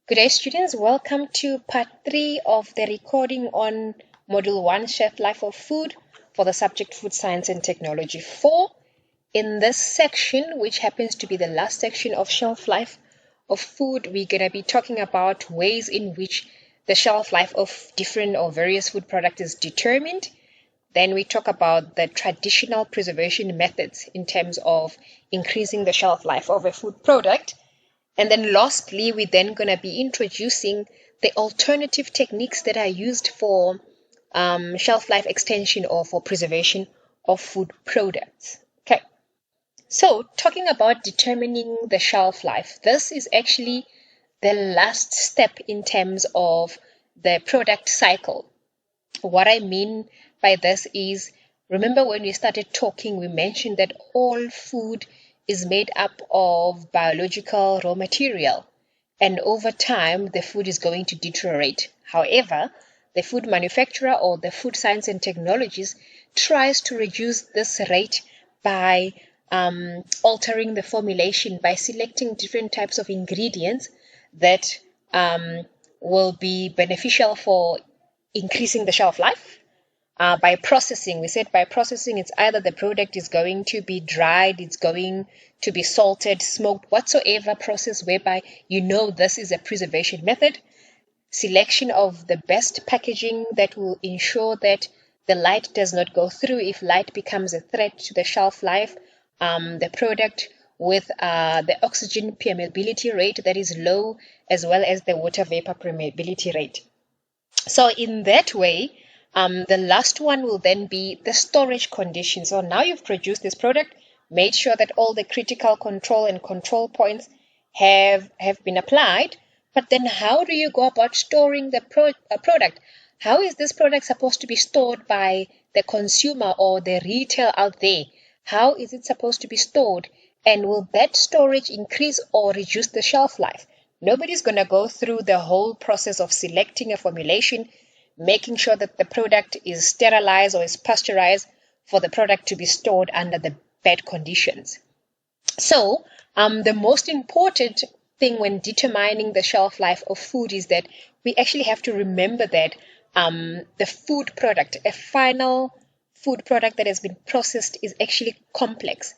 Good day, students. Welcome to part 3 of the recording on Module 1, Shelf Life of Food for the subject Food Science and Technology 4. In this section, which happens to be the last section of Shelf Life of Food, we're going to be talking about ways in which the shelf life of different or various food products is determined. Then we talk about the traditional preservation methods in terms of increasing the shelf life of a food product. And then lastly, we're then going to be introducing the alternative techniques that are used for shelf life extension or for preservation of food products. Okay, so talking about determining the shelf life, this is actually the last step in terms of the product cycle. What I mean by this is, remember when we started talking, we mentioned that all food is made up of biological raw material, and over time the food is going to deteriorate. However, the food manufacturer or the food science and technologies tries to reduce this rate by altering the formulation, by selecting different types of ingredients that will be beneficial for increasing the shelf life. By processing, we said by processing, it's either the product is going to be dried, it's going to be salted, smoked, whatsoever process whereby you know this is a preservation method. Selection of the best packaging that will ensure that the light does not go through if light becomes a threat to the shelf life. The product with the oxygen permeability rate that is low, as well as the water vapor permeability rate. So in that way, the last one will then be the storage conditions. So now you've produced this product, made sure that all the critical control and control points have been applied. But then how do you go about storing the product? How is this product supposed to be stored by the consumer or the retail out there? How is it supposed to be stored? And will that storage increase or reduce the shelf life? Nobody's going to go through the whole process of selecting a formulation, making sure that the product is sterilized or is pasteurized for the product to be stored under the bad conditions. So the most important thing when determining the shelf life of food is that we actually have to remember that the food product, a final food product that has been processed, is actually complex.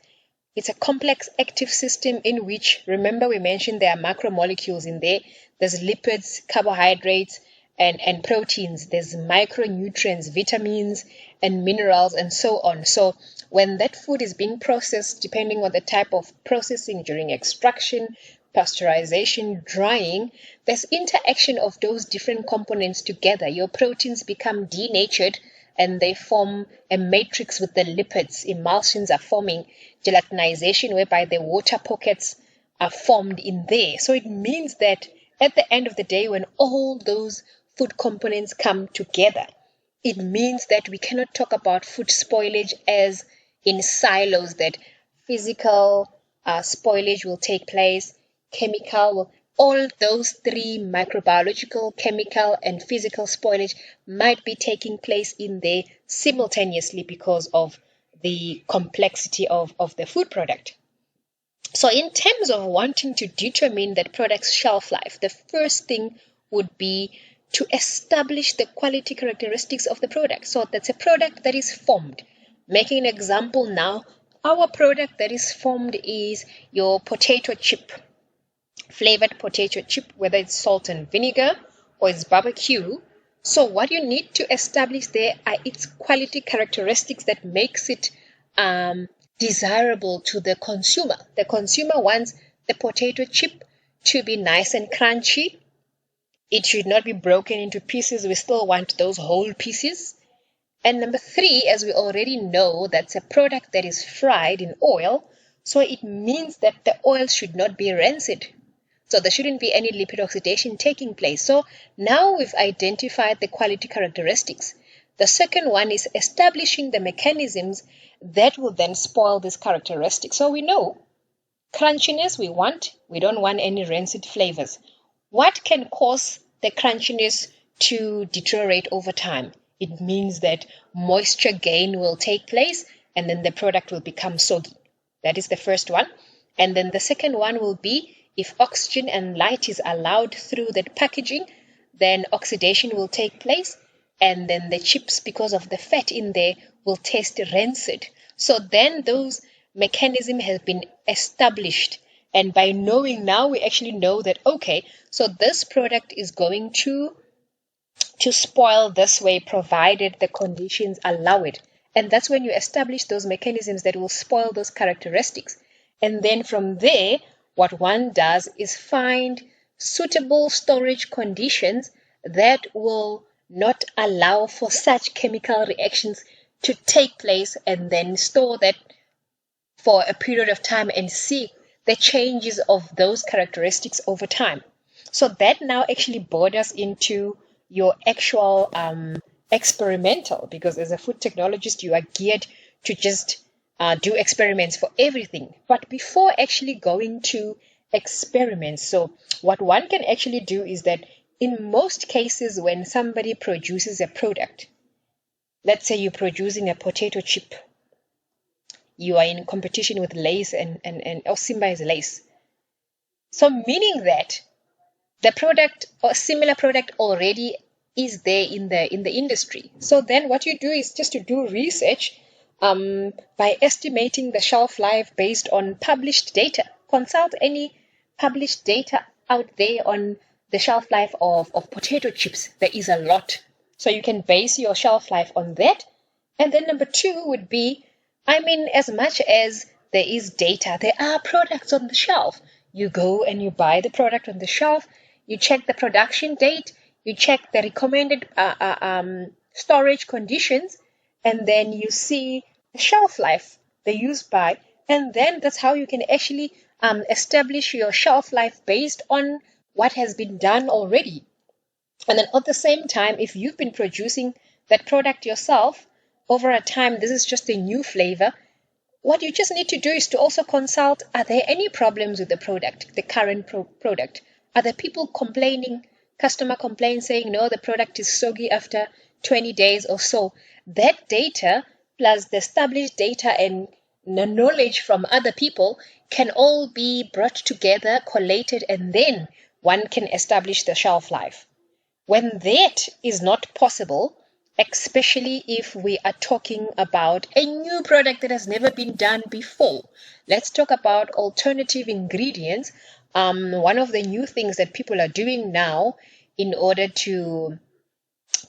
It's a complex active system in which, remember we mentioned there are macromolecules in there. There's lipids, carbohydrates, and proteins. There's micronutrients, vitamins, and minerals, and so on. So when that food is being processed, depending on the type of processing during extraction, pasteurization, drying, there's interaction of those different components together. Your proteins become denatured and they form a matrix with the lipids. Emulsions are forming, gelatinization whereby the water pockets are formed in there. So it means that at the end of the day, when all those food components come together, it means that we cannot talk about food spoilage as in silos, that physical spoilage will take place, chemical, all those three, microbiological, chemical, and physical spoilage, might be taking place in there simultaneously because of the complexity of the food product. So in terms of wanting to determine that product's shelf life, the first thing would be to establish the quality characteristics of the product. So that's a product that is formed. Making an example now, our product that is formed is your potato chip, flavored potato chip, whether it's salt and vinegar or it's barbecue. So what you need to establish there are its quality characteristics that makes it desirable to the consumer. The consumer wants the potato chip to be nice and crunchy. It should not be broken into pieces. We still want those whole pieces. And number 3, as we already know, that's a product that is fried in oil. So it means that the oil should not be rancid. So there shouldn't be any lipid oxidation taking place. So now we've identified the quality characteristics. The second one is establishing the mechanisms that will then spoil these characteristics. So we know crunchiness we don't want any rancid flavors. What can cause the crunchiness to deteriorate over time? It means that moisture gain will take place and then the product will become soggy. That is the first one. And then the second one will be if oxygen and light is allowed through that packaging, then oxidation will take place, and then the chips, because of the fat in there, will taste rancid. So then those mechanism has been established, and by knowing now, we actually know that, okay, so this product is going to spoil this way, provided the conditions allow it. And that's when you establish those mechanisms that will spoil those characteristics. And then from there, what one does is find suitable storage conditions that will not allow for such chemical reactions to take place, and then store that for a period of time and see the changes of those characteristics over time. So that now actually borders into your actual experimental, because as a food technologist, you are geared to just do experiments for everything. But before actually going to experiments, so what one can actually do is that in most cases, when somebody produces a product, let's say you're producing a potato chip, you are in competition with Lay's and Simba is Lay's. So meaning that the product or similar product already is there in the industry. So then what you do is just to do research by estimating the shelf life based on published data. Consult any published data out there on the shelf life of potato chips. There is a lot. So you can base your shelf life on that. And then number 2 would be, as much as there is data, there are products on the shelf. You go and you buy the product on the shelf, you check the production date, you check the recommended storage conditions, and then you see the shelf life, the use by, and then that's how you can actually establish your shelf life based on what has been done already. And then at the same time, if you've been producing that product yourself over a time, this is just a new flavor, what you just need to do is to also consult, are there any problems with the product, the current product? Are there people complaining, customer complaints saying, no, the product is soggy after 20 days or so? That data plus the established data and the knowledge from other people can all be brought together, collated, and then one can establish the shelf life. When that is not possible, especially if we are talking about a new product that has never been done before, let's talk about alternative ingredients. One of the new things that people are doing now in order to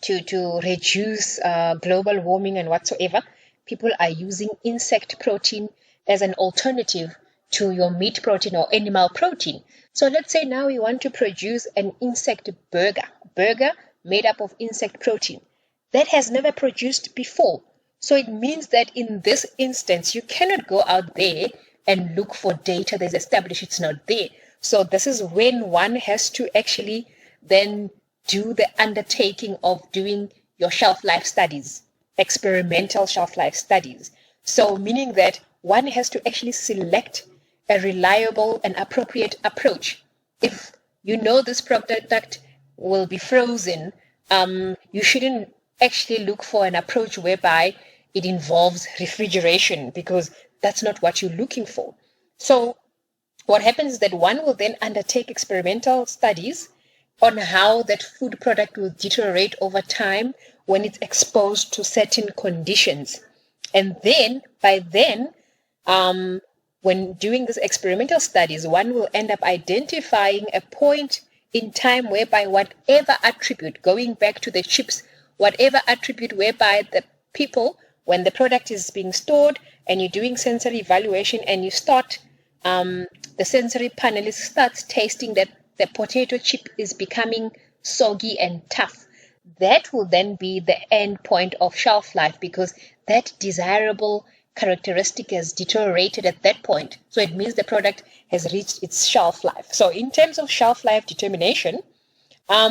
reduce global warming and whatsoever, people are using insect protein as an alternative to your meat protein or animal protein. So let's say now we want to produce an insect burger made up of insect protein that has never produced before. So it means that in this instance, you cannot go out there and look for data that's established. It's not there. So this is when one has to actually then do the undertaking of doing your shelf life studies, experimental shelf life studies. So meaning that one has to actually select a reliable and appropriate approach. If you know this product will be frozen, you shouldn't actually look for an approach whereby it involves refrigeration, because that's not what you're looking for. So what happens is that one will then undertake experimental studies on how that food product will deteriorate over time when it's exposed to certain conditions. And then, by then, when doing these experimental studies, one will end up identifying a point in time whereby whatever attribute, going back to the chips, whatever attribute whereby the people, when the product is being stored and you're doing sensory evaluation and you start, the sensory panelist starts tasting that the potato chip is becoming soggy and tough, that will then be the end point of shelf life, because that desirable characteristic has deteriorated at that point. So it means the product has reached its shelf life. So in terms of shelf life determination,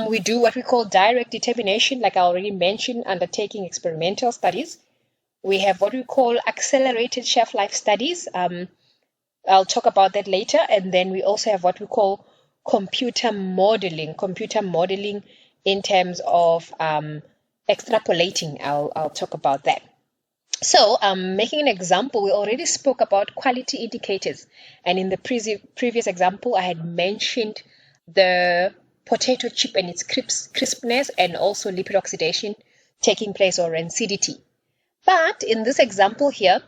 we do what we call direct determination, like I already mentioned, undertaking experimental studies. We have what we call accelerated shelf life studies. I'll talk about that later. And then we also have what we call computer modeling in terms of extrapolating. I'll talk about that. So, making an example, we already spoke about quality indicators, and in the previous example, I had mentioned the potato chip and its crispness, and also lipid oxidation taking place, or rancidity. But in this example here,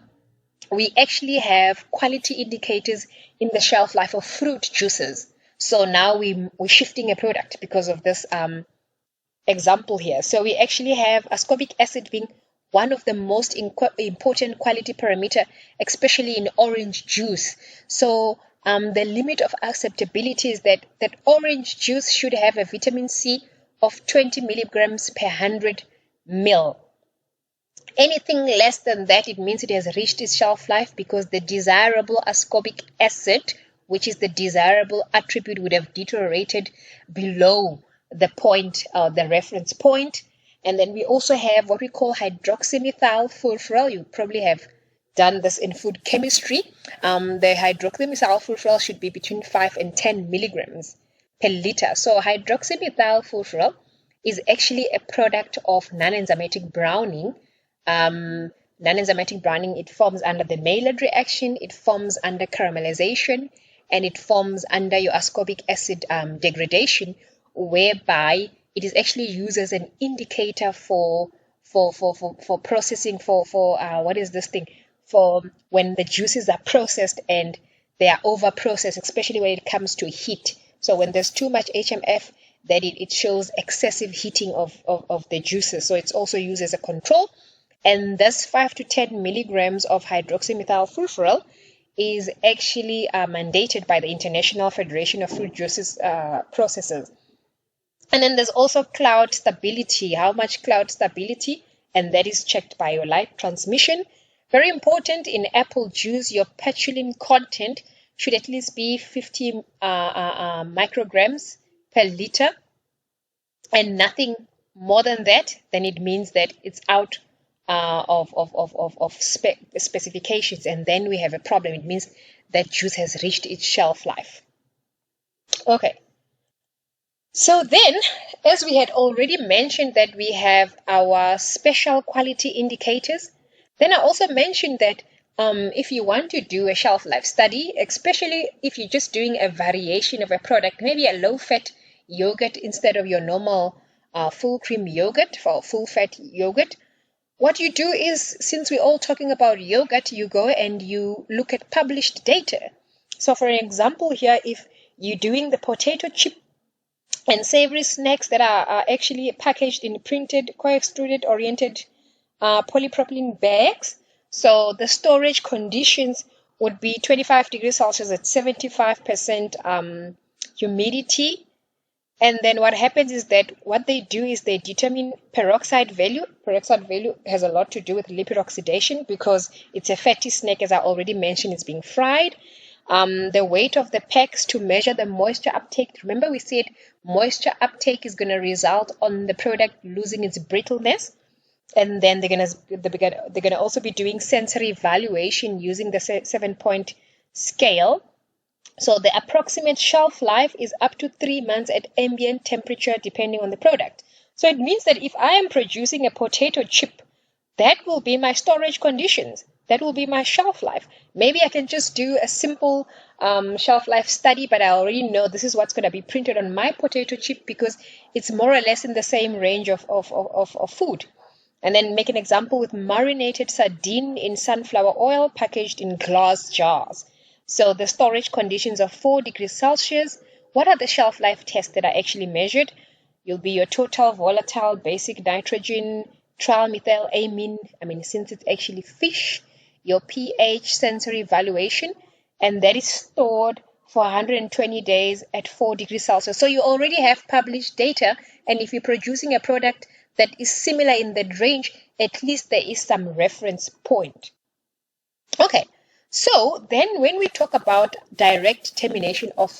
we actually have quality indicators in the shelf life of fruit juices. So now we're shifting a product because of this example here. So we actually have ascorbic acid being one of the most important quality parameter, especially in orange juice. So the limit of acceptability is that orange juice should have a vitamin C of 20 milligrams per 100 ml. Anything less than that, it means it has reached its shelf life, because the desirable ascorbic acid, which is the desirable attribute, would have deteriorated below the point, the reference point. And then we also have what we call hydroxymethylfurfural. You probably have done this in food chemistry. The hydroxymethylfurfural should be between 5 and 10 milligrams per liter. So hydroxymethylfurfural is actually a product of non-enzymatic browning. Non-enzymatic browning, it forms under the Maillard reaction, it forms under caramelization, and it forms under your ascorbic acid degradation, whereby it is actually used as an indicator for processing, for what is this thing, for when the juices are processed and they are over processed, especially when it comes to heat. So when there's too much HMF, that it shows excessive heating of the juices. So it's also used as a control. And this 5 to 10 milligrams of hydroxymethylfurfural is actually mandated by the International Federation of Fruit Juices Processors. And then there's also cloud stability. How much cloud stability? And that is checked by your light transmission. Very important in apple juice, your petulin content should at least be 50 micrograms per liter, and nothing more than that. Then it means that it's out of specifications, and then we have a problem. It means that juice has reached its shelf life. Okay. So then, as we had already mentioned that we have our special quality indicators, then I also mentioned that if you want to do a shelf life study, especially if you're just doing a variation of a product, maybe a low-fat yogurt instead of your normal full cream yogurt or full-fat yogurt, what you do is, since we're all talking about yogurt, you go and you look at published data. So for an example here, if you're doing the potato chip and savory snacks that are actually packaged in printed, co-extruded oriented polypropylene bags, so the storage conditions would be 25 degrees Celsius at 75% humidity. And then what happens is that what they do is they determine peroxide value. Peroxide value has a lot to do with lipid oxidation, because it's a fatty snack, as I already mentioned, it's being fried. The weight of the packs to measure the moisture uptake. Remember, we said moisture uptake is going to result on the product losing its brittleness. And then they're gonna also be doing sensory evaluation using the 7-point scale. So the approximate shelf life is up to 3 months at ambient temperature, depending on the product. So it means that if I am producing a potato chip, that will be my storage conditions. That will be my shelf life. Maybe I can just do a simple shelf life study, but I already know this is what's going to be printed on my potato chip, because it's more or less in the same range of food. And then make an example with marinated sardine in sunflower oil packaged in glass jars. So the storage conditions are 4 degrees Celsius. What are the shelf life tests that are actually measured? You'll be your total volatile basic nitrogen, trimethylamine, since it's actually fish, your pH sensory evaluation, and that is stored for 120 days at 4 degrees Celsius. So you already have published data, and if you're producing a product that is similar in that range, at least there is some reference point. Okay. So then when we talk about direct termination of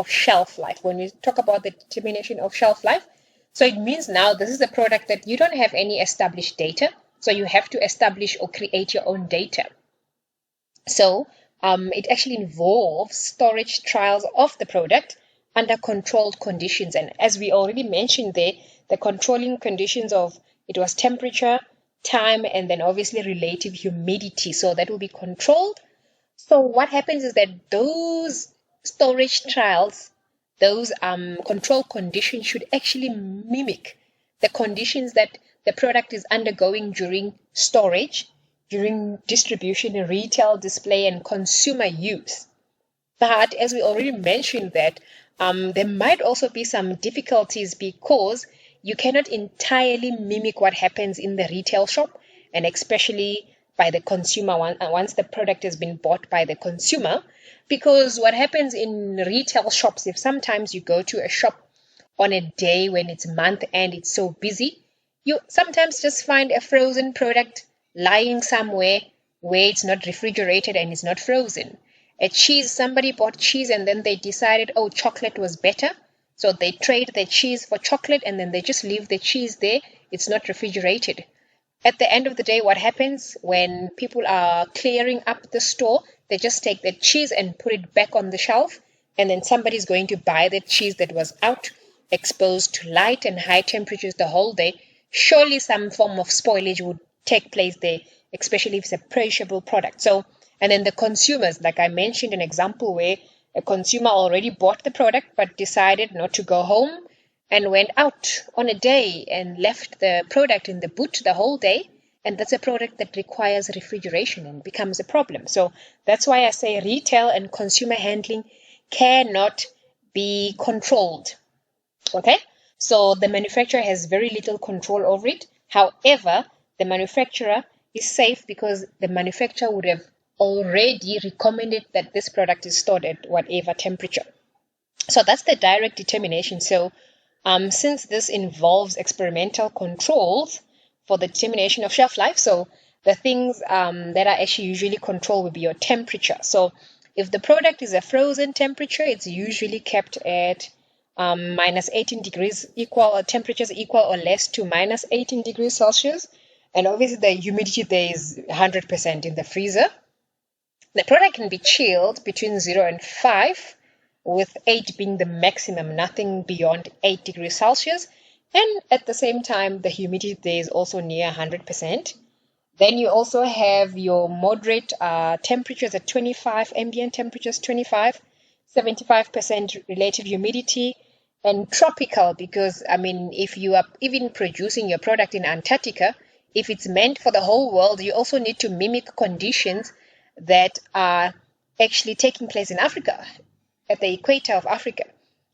shelf life, when we talk about the termination of shelf life, so it means now this is a product that you don't have any established data, so you have to establish or create your own data. So it actually involves storage trials of the product under controlled conditions. And as we already mentioned there, the controlling conditions of it was temperature, time, and then obviously relative humidity. So that will be controlled. So what happens is that those storage trials, those control conditions should actually mimic the conditions that the product is undergoing during storage, during distribution, retail, display, and consumer use. But as we already mentioned that there might also be some difficulties because you cannot entirely mimic what happens in the retail shop, and especially by the consumer once the product has been bought by the consumer. Because what happens in retail shops, if sometimes you go to a shop on a day when it's month end, it's so busy, you sometimes just find a frozen product lying somewhere where it's not refrigerated and it's not frozen. A cheese, somebody bought cheese and then they decided, oh, chocolate was better. So they trade the cheese for chocolate and then they just leave the cheese there. It's not refrigerated. At the end of the day, what happens when people are clearing up the store? They just take the cheese and put it back on the shelf, and then somebody's going to buy the cheese that was out, exposed to light and high temperatures the whole day. Surely some form of spoilage would take place there, especially if it's a perishable product. So, and then the consumers, like I mentioned an example where a consumer already bought the product but decided not to go home and went out on a day and left the product in the boot the whole day, and that's a product that requires refrigeration and becomes a problem. So that's why I say retail and consumer handling cannot be controlled. Okay, so the manufacturer has very little control over it. However, the manufacturer is safe because the manufacturer would have already recommended that this product is stored at whatever temperature. So that's the direct determination. So since this involves experimental controls for the determination of shelf life, so the things that are actually usually controlled will be your temperature. So if the product is a frozen temperature, it's usually kept at minus 18 degrees temperatures equal or less to minus 18 degrees Celsius. And obviously the humidity there is 100% in the freezer. The product can be chilled between 0 and 5, with 8 being the maximum, nothing beyond 8 degrees Celsius. And at the same time, the humidity there is also near 100%. Then you also have your moderate temperatures at 25, ambient temperatures 25, 75% relative humidity, and tropical, because I mean, if you are even producing your product in Antarctica, if it's meant for the whole world, you also need to mimic conditions that are actually taking place in Africa, at the equator of Africa.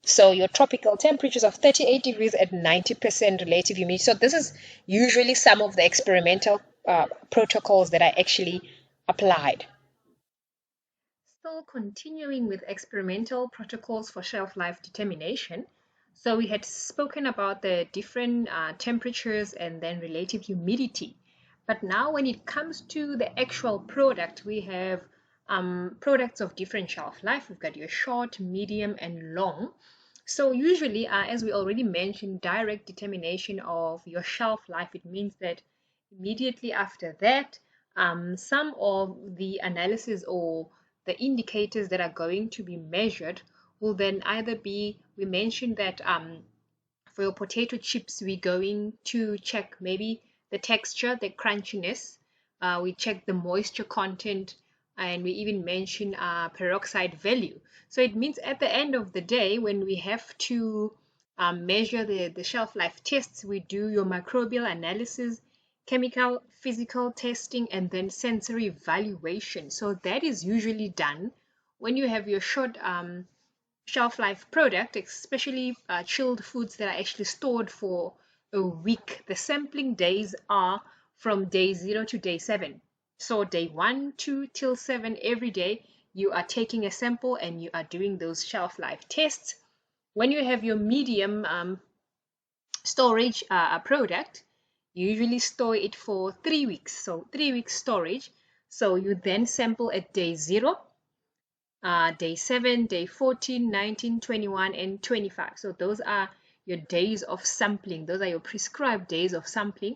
So your tropical temperatures of 38 degrees at 90% relative humidity. So this is usually some of the experimental protocols that are actually applied. Still continuing with experimental protocols for shelf life determination. So we had spoken about the different temperatures and then relative humidity. But now when it comes to the actual product, we have products of different shelf life. We've got your short, medium, and long. So usually, as we already mentioned, direct determination of your shelf life, it means that immediately after that, some of the analysis or the indicators that are going to be measured will then either be, we mentioned that for your potato chips, we're going to check maybe the texture, the crunchiness, we check the moisture content, and we even mention peroxide value. So it means at the end of the day, when we have to measure the shelf life tests, we do your microbial analysis, chemical, physical testing, and then sensory evaluation. So that is usually done when you have your short shelf life product, especially chilled foods that are actually stored for a week. The sampling days are from day 0 to day 7. So day 1, 2 till 7 every day, you are taking a sample and you are doing those shelf life tests. When you have your medium storage product, you usually store it for 3 weeks. So 3 weeks storage. So you then sample at day 0, day 7, day 14, 19, 21, and 25. So those are your days of sampling. Those are your prescribed days of sampling.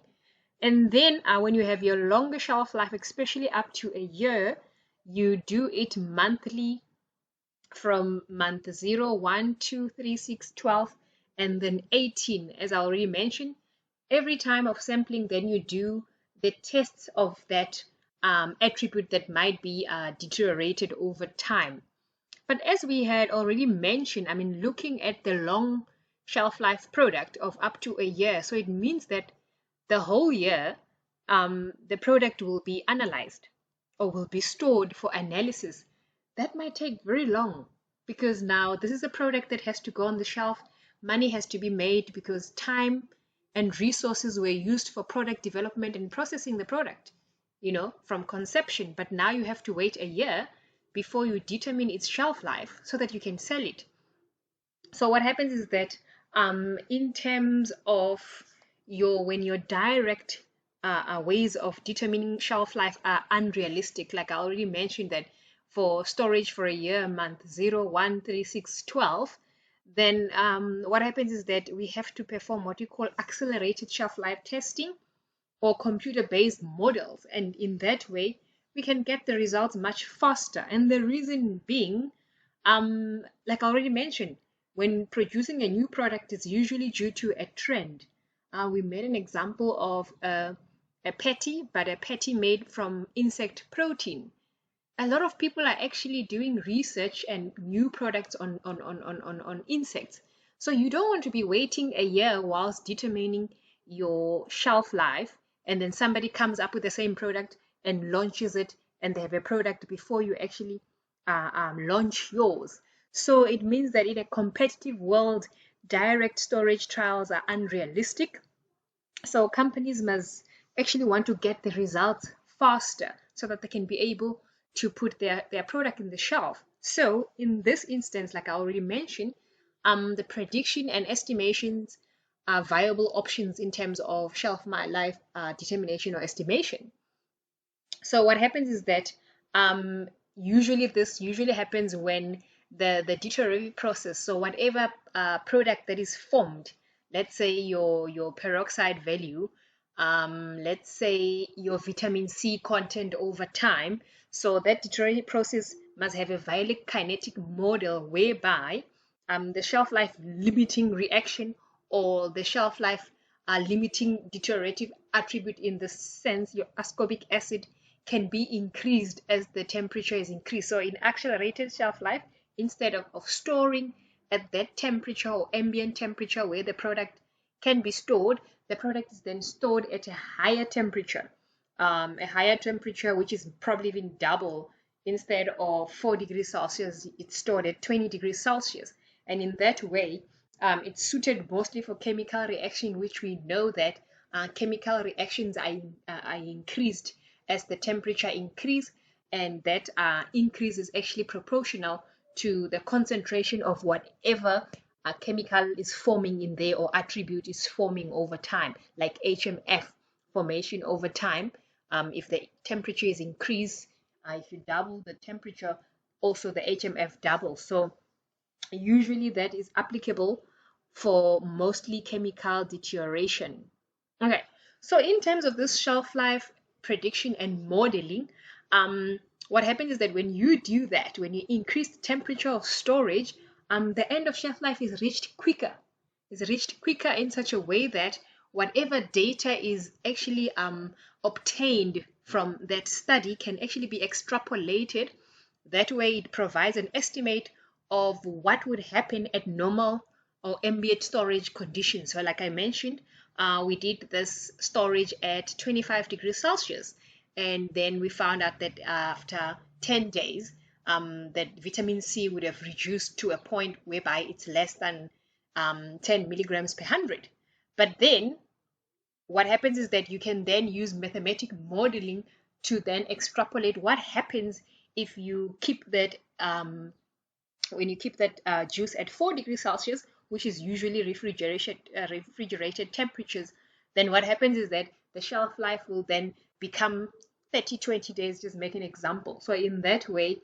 And then when you have your longer shelf life, especially up to a year, you do it monthly from month 0, 1, 2, 3, 6, 12, and then 18. As I already mentioned, every time of sampling, then you do the tests of that attribute that might be deteriorated over time. But as we had already mentioned, I mean, looking at the long shelf life product of up to a year, so it means that the whole year the product will be analyzed or will be stored for analysis. That might take very long because now this is a product that has to go on the shelf. Money has to be made because time and resources were used for product development and processing the product, from conception. But now you have to wait a year before you determine its shelf life so that you can sell it. So what happens is that in terms of when your direct ways of determining shelf life are unrealistic, like I already mentioned that for storage for a year, month 0, 1, 3, 6, 12, then what happens is that we have to perform what you call accelerated shelf life testing or computer-based models. And in that way, we can get the results much faster. And the reason being, like I already mentioned, when producing a new product is usually due to a trend. We made an example of a patty, but a patty made from insect protein. A lot of people are actually doing research and new products on insects. So you don't want to be waiting a year whilst determining your shelf life, and then somebody comes up with the same product and launches it, and they have a product before you actually launch yours. So it means that in a competitive world, direct storage trials are unrealistic. So companies must actually want to get the results faster so that they can be able to put their product in the shelf. So in this instance, like I already mentioned, the prediction and estimations are viable options in terms of shelf life determination or estimation. So what happens is that this usually happens when the deteriorative process, so whatever product that is formed, let's say your peroxide value, let's say your vitamin C content over time, so that deteriorative process must have a violent kinetic model whereby the shelf life limiting reaction or the shelf life limiting deteriorative attribute, in the sense your ascorbic acid can be increased as the temperature is increased. So in accelerated shelf life, instead of storing at that temperature or ambient temperature where the product can be stored, the product is then stored at a higher temperature, which is probably even double. Instead of 4 degrees Celsius, it's stored at 20 degrees Celsius. And in that way, it's suited mostly for chemical reaction, which we know that chemical reactions are increased as the temperature increase, and that increase is actually proportional to the concentration of whatever chemical is forming in there or attribute is forming over time, like HMF formation over time. If the temperature is increased, if you double the temperature, also the HMF doubles. So usually that is applicable for mostly chemical deterioration. Okay, so in terms of this shelf life prediction and modeling, what happens is that when you do that, when you increase the temperature of storage, the end of shelf life is reached quicker. Is reached quicker in such a way that whatever data is actually obtained from that study can actually be extrapolated. That way it provides an estimate of what would happen at normal or ambient storage conditions. So like I mentioned, we did this storage at 25 degrees Celsius, and then we found out that after 10 days, that vitamin C would have reduced to a point whereby it's less than 10 milligrams per 100. But then what happens is that you can then use mathematical modeling to then extrapolate what happens if you keep that when you keep that juice at 4 degrees Celsius, which is usually refrigerated temperatures. Then what happens is that the shelf life will then become 30-20 days, just make an example. So in that way,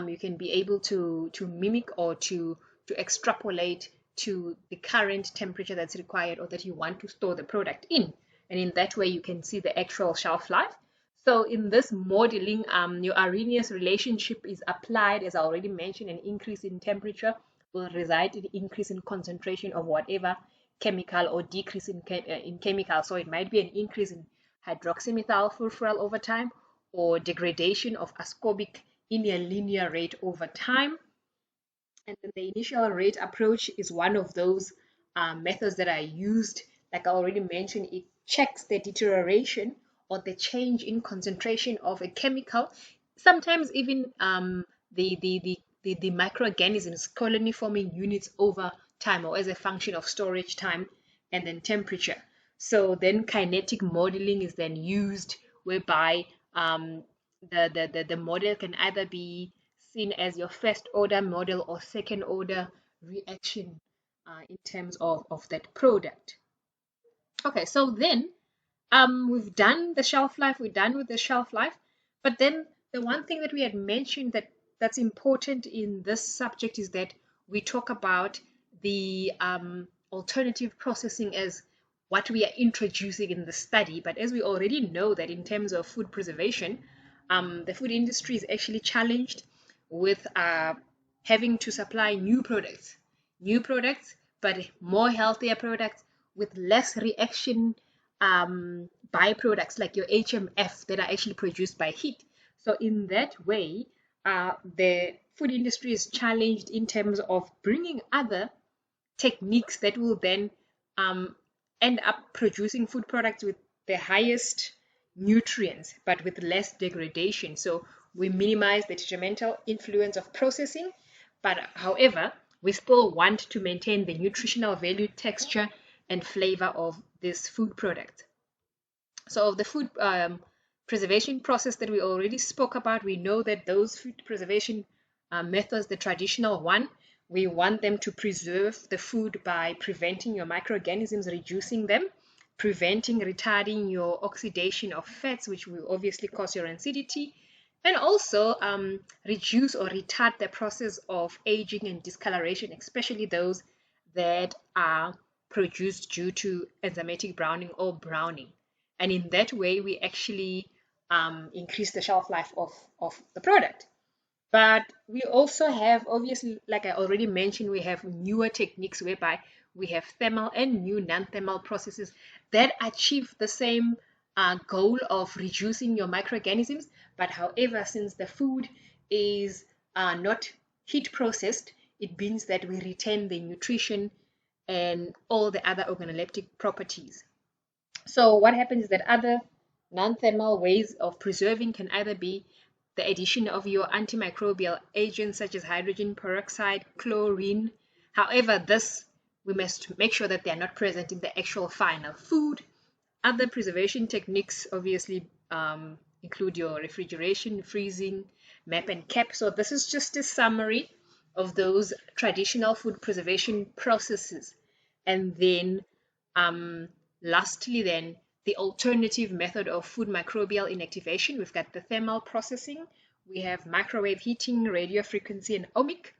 you can be able to mimic or to extrapolate to the current temperature that's required or that you want to store the product in. And in that way, you can see the actual shelf life. So in this modeling, your Arrhenius relationship is applied, as I already mentioned. An increase in temperature will result in increase in concentration of whatever chemical or decrease in chemical. So it might be an increase in hydroxymethylfurfural over time, or degradation of ascorbic in a linear rate over time. And then the initial rate approach is one of those methods that are used. Like I already mentioned, it checks the deterioration or the change in concentration of a chemical, sometimes even the microorganisms, colony forming units over time, or as a function of storage time and then temperature. So then kinetic modeling is then used, whereby the model can either be seen as your first order model or second order reaction in terms of that product. Okay, so then we've done the shelf life, we're done with the shelf life, but then the one thing that we had mentioned that's important in this subject is that we talk about the alternative processing as what we are introducing in the study. But as we already know that in terms of food preservation, the food industry is actually challenged with having to supply new products, but more healthier products with less reaction byproducts like your HMF that are actually produced by heat. So in that way, the food industry is challenged in terms of bringing other techniques that will then end up producing food products with the highest nutrients but with less degradation. So we minimize the detrimental influence of processing, but however, we still want to maintain the nutritional value, texture, and flavor of this food product. So the food preservation process that we already spoke about, we know that those food preservation methods, the traditional one, we want them to preserve the food by preventing your microorganisms, reducing them, preventing, retarding your oxidation of fats, which will obviously cause your acidity, and also reduce or retard the process of aging and discoloration, especially those that are produced due to enzymatic browning or browning. And in that way, we actually increase the shelf life of the product. But we also have, obviously, like I already mentioned, we have newer techniques whereby we have thermal and new non-thermal processes that achieve the same goal of reducing your microorganisms. But however, since the food is not heat processed, it means that we retain the nutrition and all the other organoleptic properties. So what happens is that other non-thermal ways of preserving can either be the addition of your antimicrobial agents such as hydrogen peroxide, chlorine. However, we must make sure that they are not present in the actual final food. Other preservation techniques obviously include your refrigeration, freezing, map and cap. So this is just a summary of those traditional food preservation processes. And then lastly, then the alternative method of food microbial inactivation. We've got the thermal processing, we have microwave heating, radio frequency, and ohmic.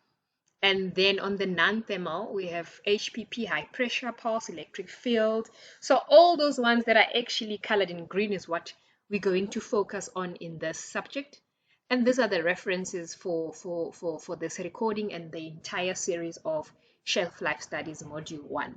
And then on the non-thermal, we have HPP, high pressure pulse, electric field. So all those ones that are actually colored in green is what we're going to focus on in this subject. And these are the references for this recording and the entire series of Shelf Life Studies Module 1.